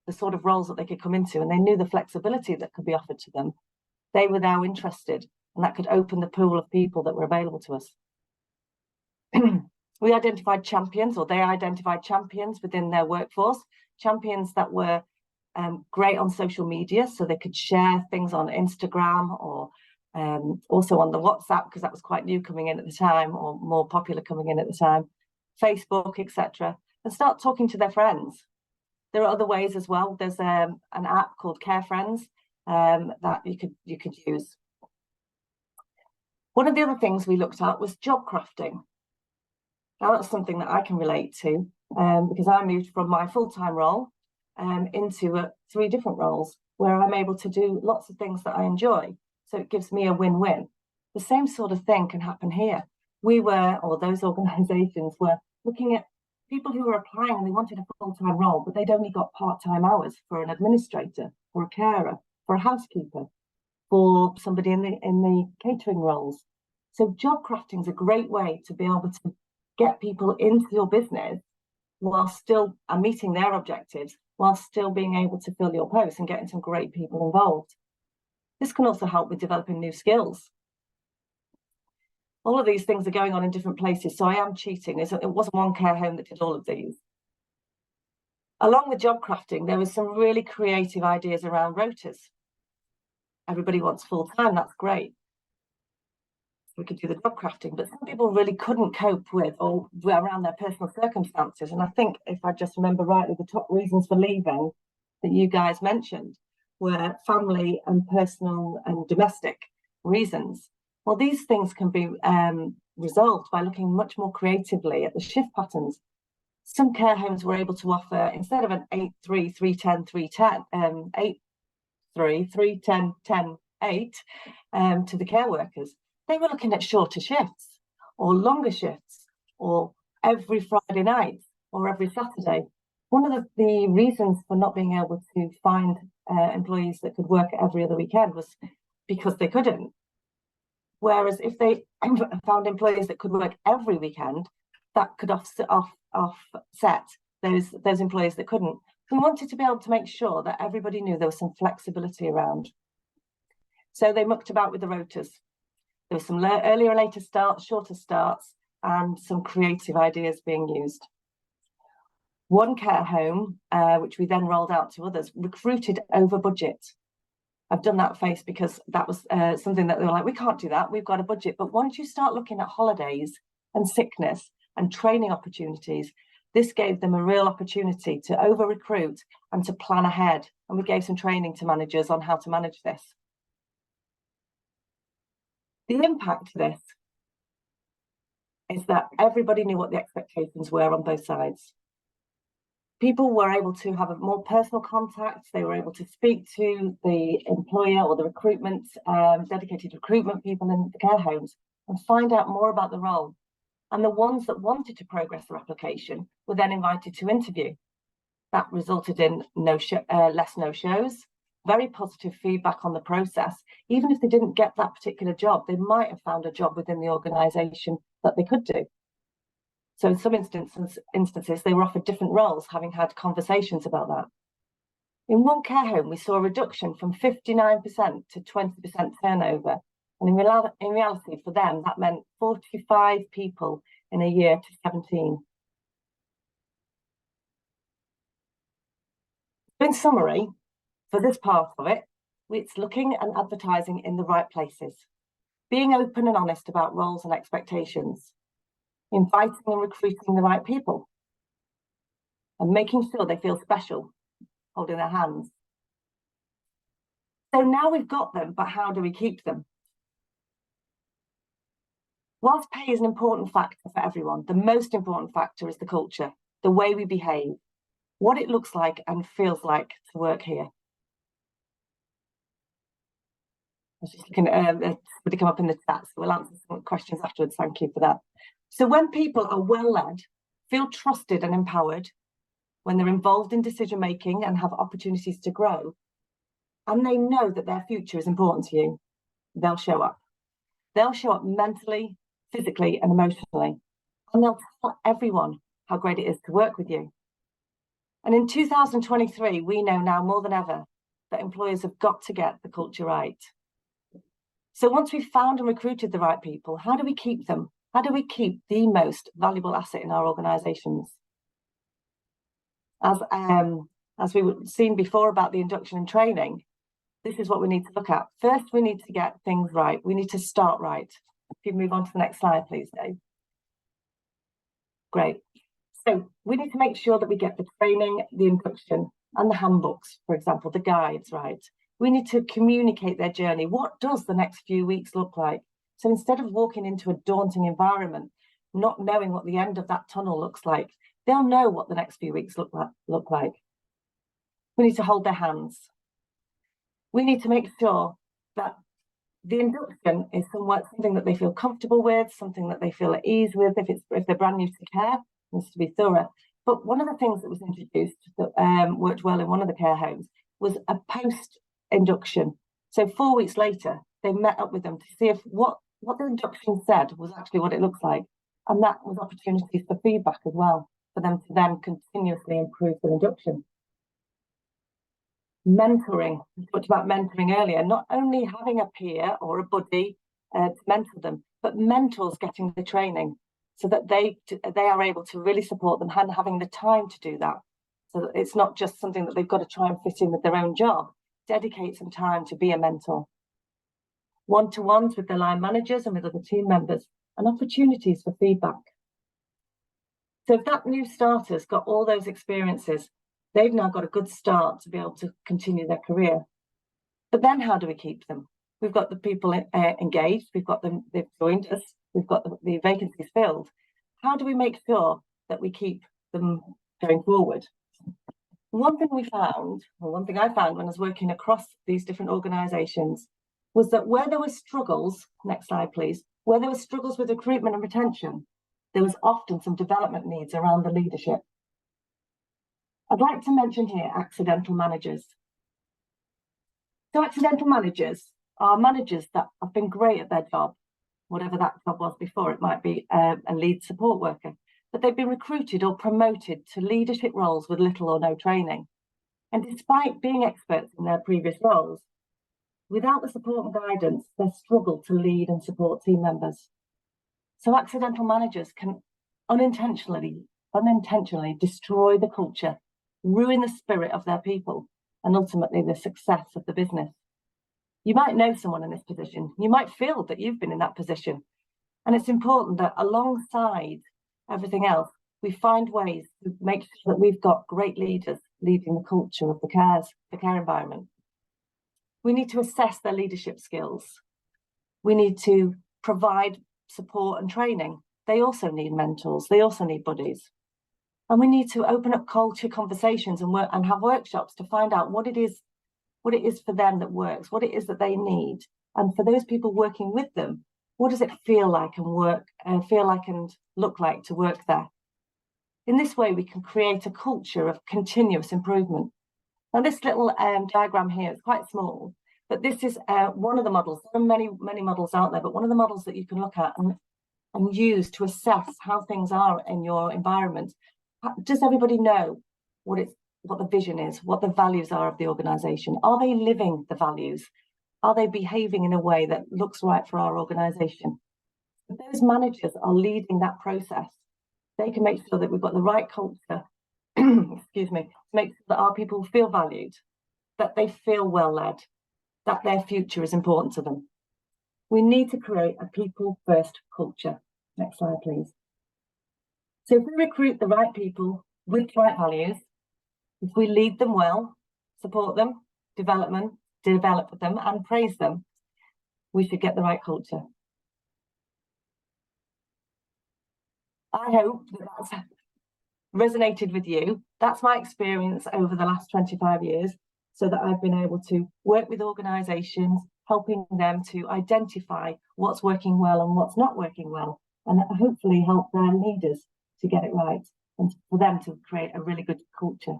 Speaker 4: the sort of roles that they could come into, and they knew the flexibility that could be offered to them. They were now interested, and that could open the pool of people that were available to us. We identified champions, or they identified champions within their workforce, champions that were great on social media, so they could share things on Instagram or also on the WhatsApp, because that was quite new coming in at the time, or more popular coming in at the time, Facebook, etc., and start talking to their friends. There are other ways as well. There's an app called Care Friends that you could use. One of the other things we looked at was job crafting. Now that's something that I can relate to because I moved from my full-time role into 3 different roles where I'm able to do lots of things that I enjoy. So it gives me a win-win. The same sort of thing can happen here. We were, or those organisations were, looking at people who were applying and they wanted a full-time role, but they'd only got part-time hours for an administrator, for a carer, for a housekeeper, for somebody in the catering roles. So job crafting is a great way to be able to get people into your business while still meeting their objectives, while still being able to fill your posts and getting some great people involved. This can also help with developing new skills. All of these things are going on in different places, so I am cheating. It wasn't one care home that did all of these. Along with job crafting, there were some really creative ideas around rotas. Everybody wants full-time, that's great. We could do the job crafting, but some people really couldn't cope with or around their personal circumstances. And I think, if I just remember rightly, the top reasons for leaving that you guys mentioned were family and personal and domestic reasons. Well, these things can be resolved by looking much more creatively at the shift patterns. Some care homes were able to offer, instead of an 8-3, 3-10, 3-10, 8-3, 3-10, 10-8 to the care workers, they were looking at shorter shifts or longer shifts, or every Friday night or every Saturday. One of the reasons for not being able to find employees that could work every other weekend was because they couldn't. Whereas if they found employees that could work every weekend, that could offset those employees that couldn't. We wanted to be able to make sure that everybody knew there was some flexibility around. So they mucked about with the rotas. There were some earlier and later starts, shorter starts, and some creative ideas being used. One care home, which we then rolled out to others, recruited over budget. I've done that face because that was something that they were like, we can't do that, we've got a budget. But once you start looking at holidays and sickness and training opportunities, this gave them a real opportunity to over-recruit and to plan ahead. And we gave some training to managers on how to manage this. The impact of this is that everybody knew what the expectations were on both sides. People were able to have a more personal contact. They were able to speak to the employer or the recruitment, dedicated recruitment people in the care homes, and find out more about the role. And the ones that wanted to progress their application were then invited to interview. That resulted in less no-shows, very positive feedback on the process. Even if they didn't get that particular job, they might have found a job within the organisation that they could do. So in some instances, they were offered different roles, having had conversations about that. In one care home, we saw a reduction from 59% to 20% turnover. And in reality, for them, that meant 45 people in a year to 17. In summary, for this part of it, it's looking and advertising in the right places, being open and honest about roles and expectations, inviting and recruiting the right people, and making sure they feel special, holding their hands. So now we've got them, but how do we keep them? Whilst pay is an important factor for everyone, the most important factor is the culture, the way we behave, what it looks like and feels like to work here. I was just looking at somebody come up in the chat, so we'll answer some questions afterwards. Thank you for that. So when people are well led, feel trusted and empowered, when they're involved in decision making and have opportunities to grow, and they know that their future is important to you, they'll show up. They'll show up mentally, physically and emotionally, and they'll tell everyone how great it is to work with you. And in 2023, we know now more than ever that employers have got to get the culture right. So once we've found and recruited the right people, how do we keep them? How do we keep the most valuable asset in our organisations? As we were seen before about the induction and training, this is what we need to look at. First, we need to get things right. We need to start right. If you move on to the next slide, please, Dave. Great. So we need to make sure that we get the training, the induction, and the handbooks, for example, the guides right. We need to communicate their journey. What does the next few weeks look like? So instead of walking into a daunting environment, not knowing what the end of that tunnel looks like, they'll know what the next few weeks look like. We need to hold their hands. We need to make sure that the induction is something that they feel comfortable with, something that they feel at ease with. If they're brand new to care, it needs to be thorough. But one of the things that was introduced that worked well in one of the care homes was a post-induction. So 4 weeks later, they met up with them to see if what the induction said was actually what it looks like. And that was opportunities for feedback as well, for them to then continuously improve their induction. Mentoring, we talked about mentoring earlier, not only having a peer or a buddy to mentor them, but mentors getting the training so that they are able to really support them and having the time to do that. So that it's not just something that they've got to try and fit in with their own job. Dedicate some time to be a mentor. One-to-ones with their line managers and with other team members, and opportunities for feedback. So if that new starter's got all those experiences, they've now got a good start to be able to continue their career. But then how do we keep them? We've got the people engaged, we've got them, they've joined us, we've got the vacancies filled. How do we make sure that we keep them going forward? One thing I found when I was working across these different organisations was that where there were struggles, next slide please, where there were struggles with recruitment and retention, there was often some development needs around the leadership. I'd like to mention here accidental managers. So accidental managers are managers that have been great at their job, whatever that job was before. It might be a lead support worker, but they've been recruited or promoted to leadership roles with little or no training. And despite being experts in their previous roles, without the support and guidance, they struggle to lead and support team members. So accidental managers can unintentionally destroy the culture, ruin the spirit of their people, and ultimately the success of the business. You might know someone in this position. You might feel that you've been in that position. And it's important that alongside everything else, we find ways to make sure that we've got great leaders leading the culture of the care environment. We need to assess their leadership skills. We need to provide support and training. They also need mentors. They also need buddies. And we need to open up culture conversations and have workshops to find out what it is for them that works, what it is that they need. And for those people working with them, what does it feel like and look like to work there? In this way, we can create a culture of continuous improvement. Now, this little diagram here is quite small, but this is one of the models. There are many models out there, but one of the models that you can look at. And and use to assess how things are in your environment. Does everybody know what the vision is, what the values are of the organisation? Are they living the values? Are they behaving in a way that looks right for our organisation? If those managers are leading that process, they can make sure that we've got the right culture, excuse me, to make sure that our people feel valued, that they feel well led, that their future is important to them. We need to create a people-first culture. Next slide, please. So if we recruit the right people with the right values, if we lead them well, support them, develop them and praise them, we should get the right culture. I hope that that's resonated with you. That's my experience over the last 25 years, so that I've been able to work with organisations, helping them to identify what's working well and what's not working well, and hopefully help their leaders to get it right and for them to create a really good culture.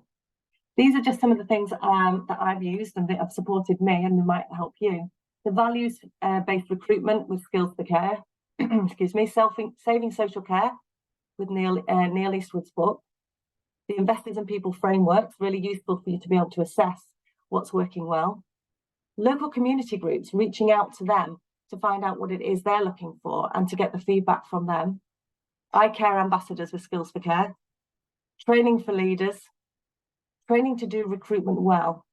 Speaker 4: These are just some of the things that I've used and that have supported me and might help you. The values-based recruitment with Skills for Care, excuse me, Saving Social Care with Neil Eastwood's book. The Investors in People framework's really useful for you to be able to assess what's working well. Local community groups, reaching out to them to find out what it is they're looking for and to get the feedback from them. iCare ambassadors with Skills for Care. Training for leaders. Training to do recruitment well,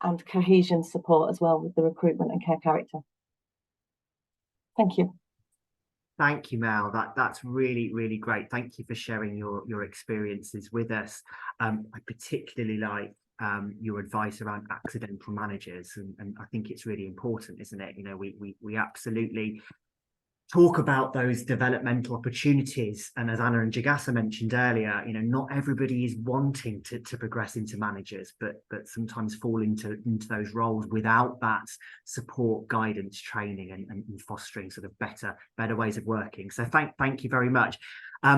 Speaker 4: and cohesion support as well with the recruitment and care character. Thank you.
Speaker 1: Thank you, Mel. That's really, really great. Thank you for sharing your experiences with us. I particularly like your advice around accidental managers, and I think it's really important, isn't it? You know, we absolutely talk about those developmental opportunities, and as Anna and Jagasa mentioned earlier, you know, not everybody is wanting to progress into managers, but sometimes fall into those roles without that support, guidance, training, and fostering sort of better ways of working. So thank you very much.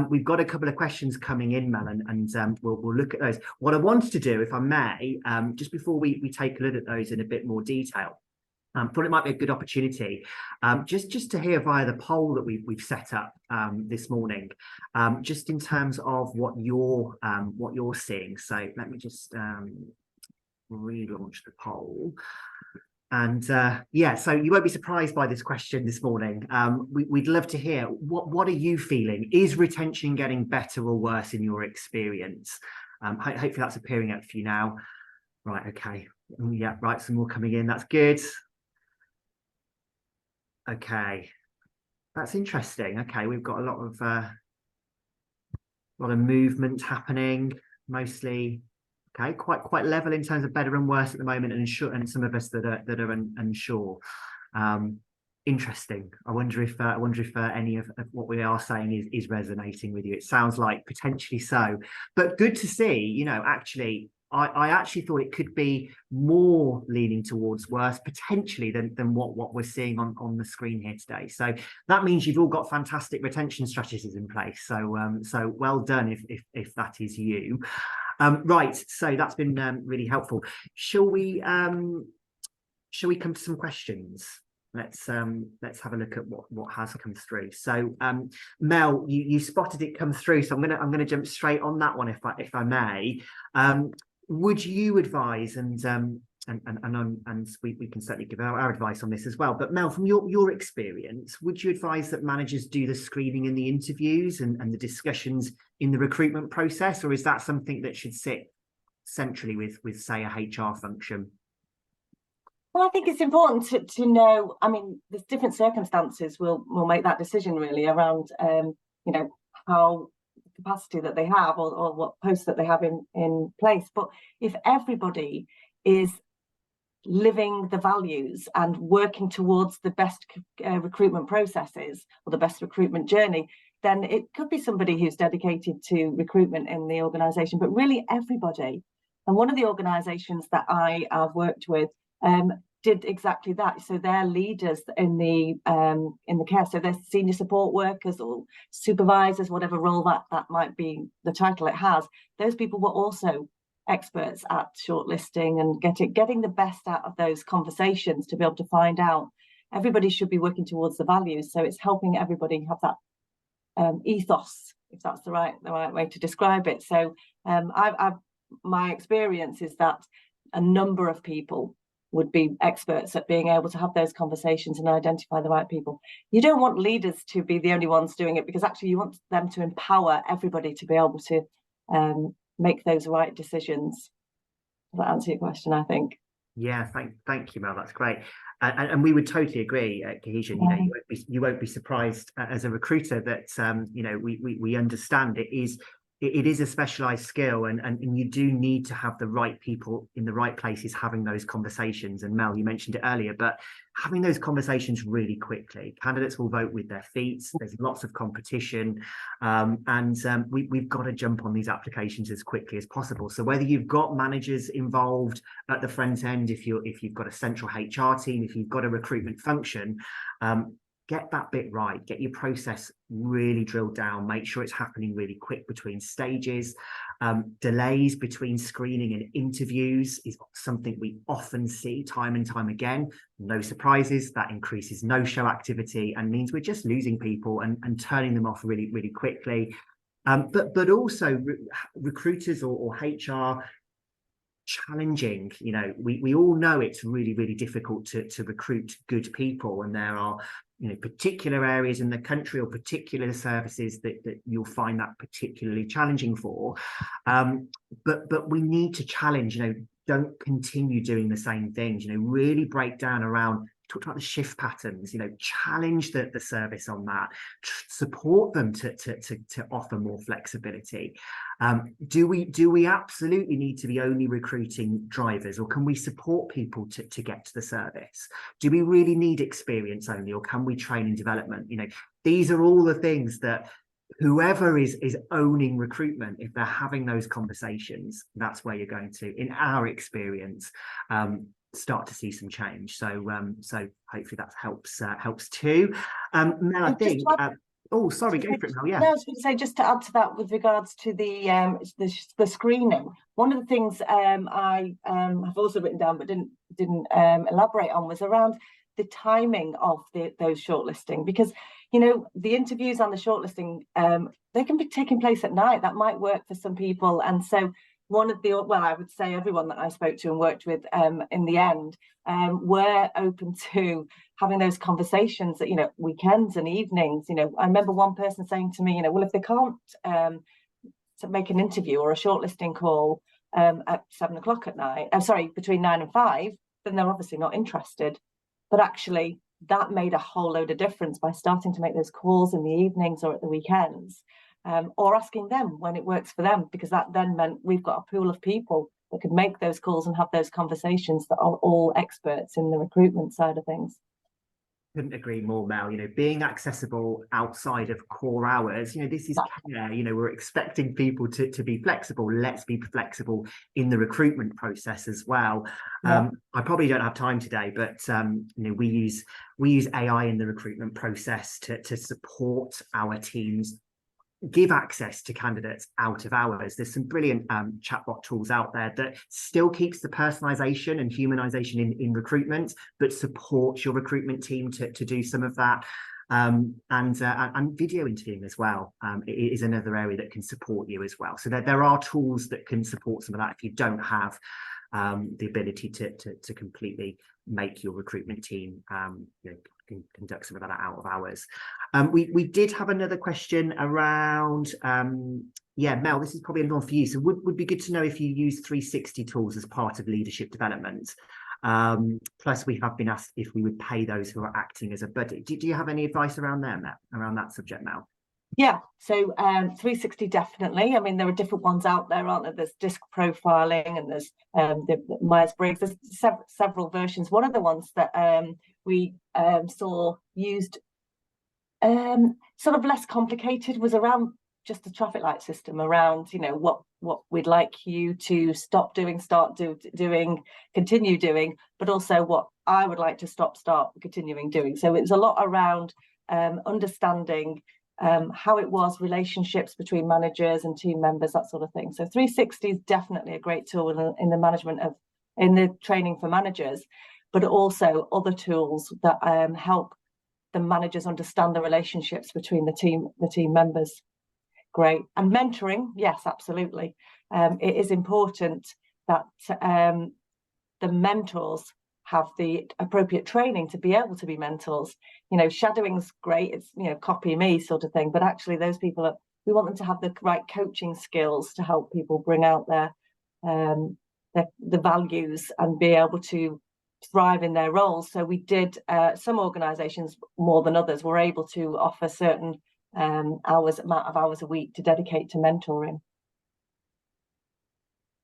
Speaker 1: We've got a couple of questions coming in, Mel, and we'll look at those. What I wanted to do, if I may, just before we take a look at those in a bit more detail, thought it might be a good opportunity just to hear via the poll that we've set up this morning, just in terms of what you're seeing. So let me just relaunch the poll. And yeah, so you won't be surprised by this question this morning. We'd love to hear what are you feeling? Is retention getting better or worse in your experience? Hopefully that's appearing up for you now. Right, okay. Yeah, right, some more coming in. That's good. Okay, that's interesting. Okay, we've got a lot of movement happening, mostly. Okay, quite level in terms of better and worse at the moment, and some of us that are unsure. Interesting. I wonder if any of what we are saying is resonating with you. It sounds like potentially so, but good to see. You know, actually, I actually thought it could be more leaning towards worse potentially than what we're seeing on the screen here today. So that means you've all got fantastic retention strategies in place. So so well done if that is you. Right, so that's been really helpful. Shall we come to some questions? Let's have a look at what has come through. So Mel, you spotted it come through, so I'm gonna jump straight on that one if I may. Would you advise, and we can certainly give our advice on this as well, but Mel, from your experience, would you advise that managers do the screening and the interviews and the discussions in the recruitment process, or is that something that should sit centrally with say a HR function?
Speaker 4: Well, I think it's important to know, I mean, there's different circumstances will make that decision really around you know, how capacity that they have or what posts that they have in place. But if everybody is living the values and working towards the best recruitment processes or the best recruitment journey, then it could be somebody who's dedicated to recruitment in the organisation, but really everybody. And one of the organisations that I have worked with did exactly that. So they're leaders in the care, so they're senior support workers or supervisors, whatever role that might be, the title it has. Those people were also experts at shortlisting and getting the best out of those conversations to be able to find out. Everybody should be working towards the values, so it's helping everybody have that ethos, if that's the right way to describe it. So my experience is that a number of people would be experts at being able to have those conversations and identify the right people. You don't want leaders to be the only ones doing it, because actually you want them to empower everybody to be able to make those right decisions. Does that answer your question, I think?
Speaker 1: Yeah, thank you, Mel. That's great. And we would totally agree at Cohesion. You know, you won't be surprised as a recruiter that you know, we understand it is a specialized skill, and you do need to have the right people in the right places having those conversations. And Mel, you mentioned it earlier, but having those conversations really quickly. Candidates will vote with their feet. There's lots of competition, and we've got to jump on these applications as quickly as possible. So whether you've got managers involved at the front end, if you've got a central HR team, if you've got a recruitment function, get that bit right, get your process really drilled down, make sure it's happening really quick between stages. Delays between screening and interviews is something we often see time and time again. No surprises, that increases no-show activity and means we're just losing people and turning them off really, really quickly. But also recruiters or HR challenging. You know, we all know it's really, really difficult to recruit good people, and there are, you know, particular areas in the country or particular services that you'll find that particularly challenging for. But we need to challenge, you know, don't continue doing the same things, you know, really break down around, talked about the shift patterns, you know, challenge the service on that, support them to offer more flexibility. Do we absolutely need to be only recruiting drivers, or can we support people to get to the service? Do we really need experience only, or can we train and development? You know, these are all the things that whoever is owning recruitment, if they're having those conversations, that's where you're going to, in our experience, start to see some change. So hopefully that helps too. Mel, I think oh, sorry, go for it, Mel. Yeah.
Speaker 4: No, I was going to say, just to add to that with regards to the screening, one of the things I have also written down but didn't elaborate on was around the timing of those shortlisting, because, you know, the interviews and the shortlisting, they can be taking place at night. That might work for some people, and so I would say everyone that I spoke to and worked with in the end were open to having those conversations at, you know, weekends and evenings. You know, I remember one person saying to me, you know, well, if they can't to make an interview or a shortlisting call at 7 o'clock at night, between 9 and 5, then they're obviously not interested. But actually, that made a whole load of difference by starting to make those calls in the evenings or at the weekends, or asking them when it works for them, because that then meant we've got a pool of people that could make those calls and have those conversations that are all experts in the recruitment side of things.
Speaker 1: Couldn't agree more, Mel. You know, being accessible outside of core hours, you know, this is care. You know, we're expecting people to be flexible. Let's be flexible in the recruitment process as well. I probably don't have time today, but you know, we use AI in the recruitment process to support our teams, give access to candidates out of hours. There's some brilliant chatbot tools out there that still keeps the personalization and humanization in recruitment, but supports your recruitment team to do some of that. And video interviewing as well is another area that can support you as well. So there are tools that can support some of that if you don't have the ability to completely make your recruitment team you know, can conduct some of that out of hours. We did have another question around, yeah, Mel, this is probably another one for you. So would be good to know if you use 360 tools as part of leadership development. Plus, we have been asked if we would pay those who are acting as a buddy. Do you have any advice around that subject, Mel?
Speaker 4: Yeah, so 360 definitely. I mean, there are different ones out there, aren't there? There's disc profiling and there's the Myers-Briggs. There's several versions. One of the ones that we saw used sort of less complicated was around just the traffic light system, around, you know, what we'd like you to stop doing, start doing, continue doing, but also what I would like to stop, start, continuing doing. So it's a lot around understanding how it was, relationships between managers and team members, that sort of thing. So 360 is definitely a great tool in the management of, in the training for managers, but also other tools that help the managers understand the relationships between the team members. Great. And mentoring, yes, absolutely. It is important that the mentors have the appropriate training to be able to be mentors. You know, shadowing's great, it's, you know, copy me sort of thing, but actually those people we want them to have the right coaching skills to help people bring out their the values and be able to thrive in their roles. So we did, some organisations more than others were able to offer certain amount of hours a week to dedicate to mentoring.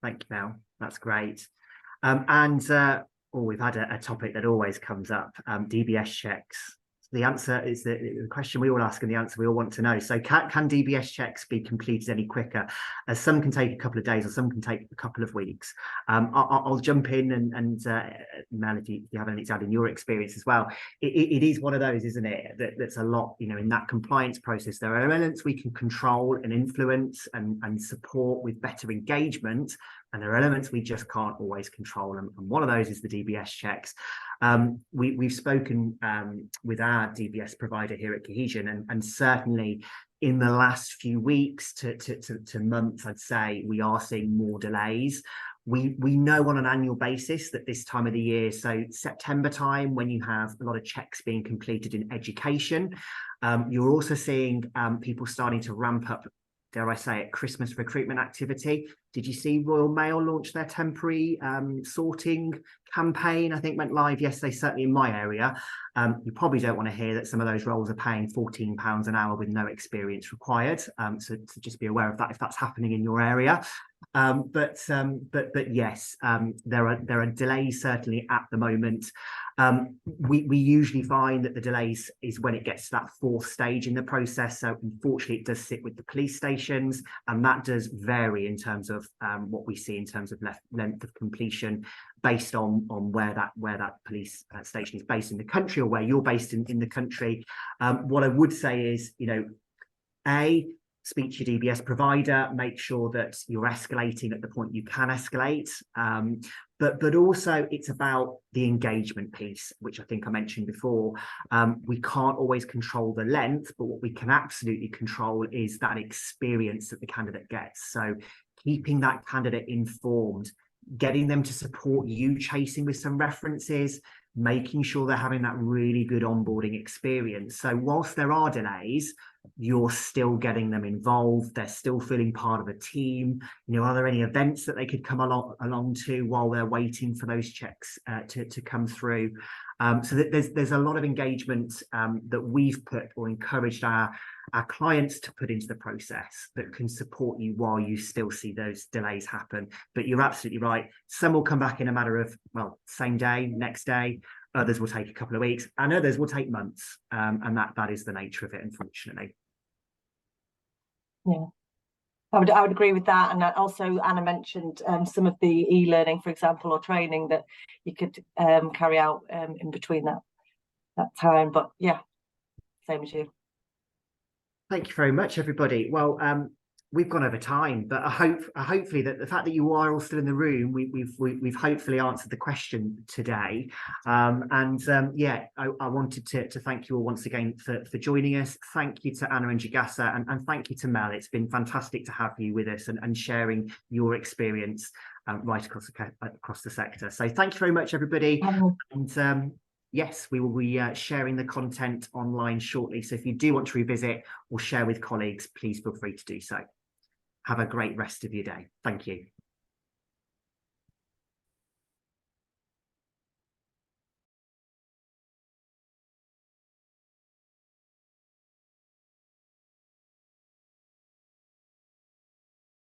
Speaker 1: Thank you, Mel. That's great. We've had a topic that always comes up, DBS checks. The answer is the question we all ask and the answer we all want to know. So can DBS checks be completed any quicker? Some can take a couple of days or some can take a couple of weeks. I'll jump in and Mel, if you have anything to add in your experience as well. It is one of those, isn't it, that's a lot, you know, in that compliance process. There are elements we can control and influence and support with better engagement, and there are elements we just can't always control. And one of those is the DBS checks. We've spoken with our DBS provider here at Cohesion, and certainly in the last few weeks to months, I'd say we are seeing more delays. We know on an annual basis that this time of the year, so September time, when you have a lot of checks being completed in education, you're also seeing people starting to ramp up, dare I say it, Christmas recruitment activity. Did you see Royal Mail launch their temporary sorting campaign? I think went live yesterday, certainly in my area. You probably don't want to hear that some of those roles are paying £14 an hour with no experience required. So just be aware of that if that's happening in your area. But yes, there are delays certainly at the moment. We usually find that the delays is when it gets to that fourth stage in the process. So unfortunately, it does sit with the police stations, and that does vary in terms of what we see in terms of length of completion based on where that police station is based in the country or where you're based in the country. What I would say is, you know, speak to your DBS provider, make sure that you're escalating at the point you can escalate. But also it's about the engagement piece, which I think I mentioned before. We can't always control the length, but what we can absolutely control is that experience that the candidate gets. So keeping that candidate informed, getting them to support you, chasing with some references, making sure they're having that really good onboarding experience. So whilst there are delays, you're still getting them involved. They're still feeling part of a team. You know, are there any events that they could come along to while they're waiting for those checks to come through? So that there's a lot of engagement that we've put or encouraged our clients to put into the process that can support you while you still see those delays happen. But you're absolutely right. Some will come back in a matter of, well, same day, next day. Others will take a couple of weeks, and others will take months. And that is the nature of it, unfortunately.
Speaker 4: Yeah, I would agree with that. And also Anna mentioned some of the e-learning, for example, or training that you could carry out in between that time. But yeah, same as you.
Speaker 1: Thank you very much, everybody. Well, we've gone over time, but hopefully that the fact that you are all still in the room, we've hopefully answered the question today. Yeah, I wanted to thank you all once again for joining us. Thank you to Anna and Jagasa, and thank you to Mel. It's been fantastic to have you with us and sharing your experience right across the sector. So thank you very much, everybody. And yes, we will be sharing the content online shortly. So if you do want to revisit or share with colleagues, please feel free to do so. Have a great rest of your day. Thank you.